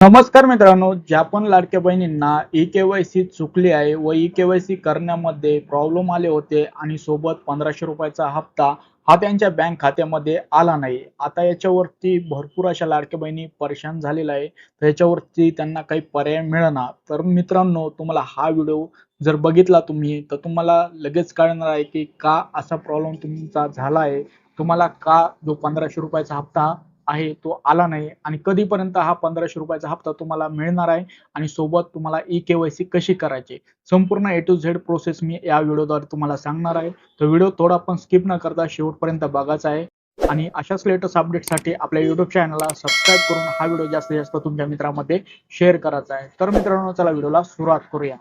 नमस्कार मित्रांनो, ज्या पण लाडक्या बहिणींना ई-के-वाय-सी चुकली आहे व ई-के-वाय-सी करण्यामध्ये प्रॉब्लेम आले होते आणि सोबत 1500 रुपयाचा हप्ता हा त्यांच्या बँक खात्यामध्ये आला नाही. आता याच्यावरती भरपूर अशा लाडक्या बहिणी परेशान झालेल्या आहे. तर याच्यावरती त्यांना काही पर्याय मिळेना. तर मित्रांनो, तुम्हाला हा व्हिडिओ जर बघितला तुम्ही तर तुम्हाला लगेच कळणार आहे की का असा प्रॉब्लेम तुमचा झाला आहे. तुम्हाला का जो 1500 रुपयाचा हप्ता आहे तो आला नाही आणि कधीपर्यंत हा 1500 रुपयाचा हप्ता तुम्हाला मिळणार आहे आणि सोबत तुम्हाला ई-के-वाय-सी कशी करायची संपूर्ण ए टू झेड प्रोसेस मी या व्हिडिओद्वारे तुम्हाला सांगणार आहे. तो व्हिडिओ थोडा पण स्किप न करता शेवटपर्यंत बघायचा आहे आणि अशाच लेटेस्ट अपडेटसाठी आपल्या युट्यूब चॅनलला सबस्क्राईब करून हा व्हिडिओ जास्तीत जास्त तुमच्या मित्रांमध्ये शेअर करायचा आहे. तर मित्रांनो, चला व्हिडिओला सुरुवात करूया.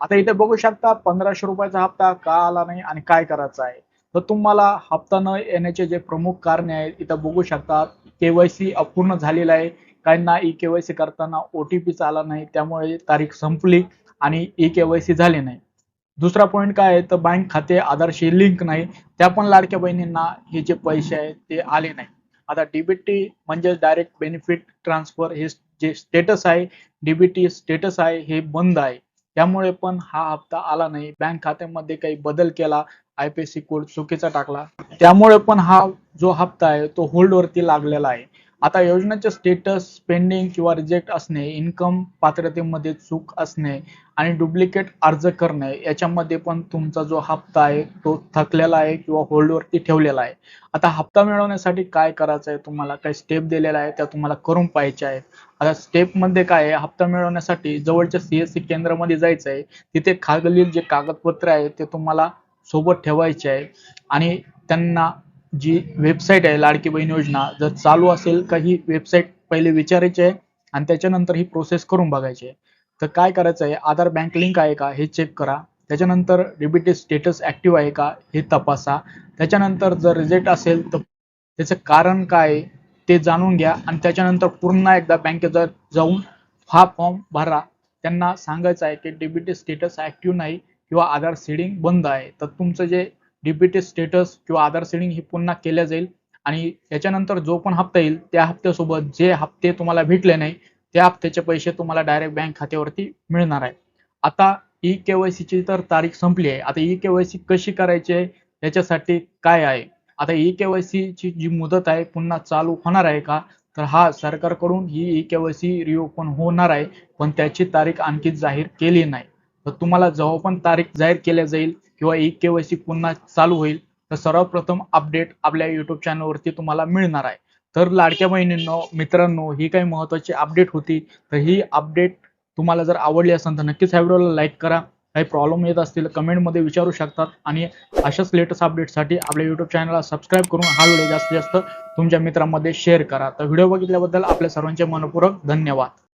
आता इथे बघू शकता 1500 रुपयाचा हप्ता का आला नाही आणि काय करायचं आहे. तर तुम्हाला हप्ता न येण्याचे जे प्रमुख कारणे आहेत इथं बघू शकता. के-वाय-सी अपूर्ण झालेला आहे. काहींना ई-के-वाय-सी करताना ओ-टी-पी आला नाही, त्यामुळे तारीख संपली आणि ई-के-वाय-सी झाली नाही. दुसरा पॉईंट काय आहे तर बँक खाते आधारशी लिंक नाही. त्या पण लाडक्या बहिणींना हे जे पैसे आहेत ते आले नाही. आता डीबीटी म्हणजे डायरेक्ट बेनिफिट ट्रान्सफर हे जे स्टेटस आहे, डीबीटी स्टेटस आहे हे बंद आहे. त्यामुळे पण हा हप्ता आला नाही. बँक खात्यामध्ये काही बदल केला, आय-पी-सी कोड चुकीचा टाकला, त्यामुळे पण हा जो हप्ता आहे तो होल्ड वरती लागलेला आहे. आता योजनेचे स्टेटस पेंडिंग किंवा रिजेक्ट असणे, इन्कम पात्रतेमध्ये चूक असणे आणि डुप्लिकेट अर्ज करणे याच्यामध्ये पण तुमचा जो हप्ता आहे तो थकलेला आहे किंवा होल्ड वरती ठेवलेला आहे. आता हप्ता मिळवण्यासाठी काय करायचं आहे, तुम्हाला काही स्टेप दिलेल्या आहे त्या तुम्हाला करून पाहायच्या आहेत. आता स्टेप मध्ये काय आहे, हप्ता मिळवण्यासाठी जवळच्या सीएससी केंद्रामध्ये जायचं आहे. तिथे खालील जे कागदपत्र आहे ते तुम्हाला सोबत ठेवायचे आहे आणि त्यांना जी वेबसाईट आहे लाडकी बहीण योजना जर चालू असेल का ही वेबसाईट पहिले विचारायची आहे आणि त्याच्यानंतर ही प्रोसेस करून बघायची आहे. तर काय करायचं आहे, आधार बँक लिंक आहे का हे चेक करा. त्याच्यानंतर डीबीटी स्टेटस ऍक्टिव्ह आहे का हे तपासा. त्याच्यानंतर जर रिजेक्ट असेल तर त्याचं कारण काय आहे ते जाणून घ्या आणि त्याच्यानंतर पुन्हा एकदा बँकेत जाऊन हा फॉर्म भरा. त्यांना सांगायचं आहे की डीबीटी स्टेटस ऍक्टिव्ह नाही किंवा आधार सीडिंग बंद आहे. तर तुमचं जे डीबीटी स्टेटस किंवा आधार सीडिंग ही पुन्हा केल्या जाईल आणि याच्यानंतर जो पण हप्ता येईल त्या हप्त्यासोबत जे हप्ते तुम्हाला भेटले नाही त्या हप्त्याचे पैसे तुम्हाला डायरेक्ट बँक खात्यावरती मिळणार आहे. आता ई-के-वाय-सी ची तर तारीख संपली आहे. आता ई-के-वाय-सी कशी करायची आहे त्याच्यासाठी काय आहे, आता ई-के-वाय-सी ची जी मुदत आहे पुन्हा चालू होणार आहे का, तर हा सरकारकडून ही ई-के-वाय-सी रिओपन होणार आहे पण त्याची तारीख आणखी जाहीर केली नाही. तर तुम्हाला जेव्हा पण तारीख जाहीर केल्या जाईल किंवा ई-के-वाय-सी पुन्हा चालू होईल तर सर्वप्रथम अपडेट आपल्या युट्यूब चॅनलवरती तुम्हाला मिळणार आहे. तर लाडक्या बहिणींनो, मित्रांनो, ही काही महत्त्वाची अपडेट होती. तर ही अपडेट तुम्हाला जर आवडली असेल तर नक्कीच ह्या व्हिडिओला लाईक करा. काही प्रॉब्लेम येत असतील कमेंटमध्ये विचारू शकतात आणि अशाच लेटेस्ट अपडेटसाठी आपल्या युट्यूब चॅनलला सबस्क्राईब करून हा व्हिडिओ जास्तीत जास्त तुमच्या मित्रांमध्ये शेअर करा. तर व्हिडिओ बघितल्याबद्दल आपल्या सर्वांचे मनपूर्वक धन्यवाद.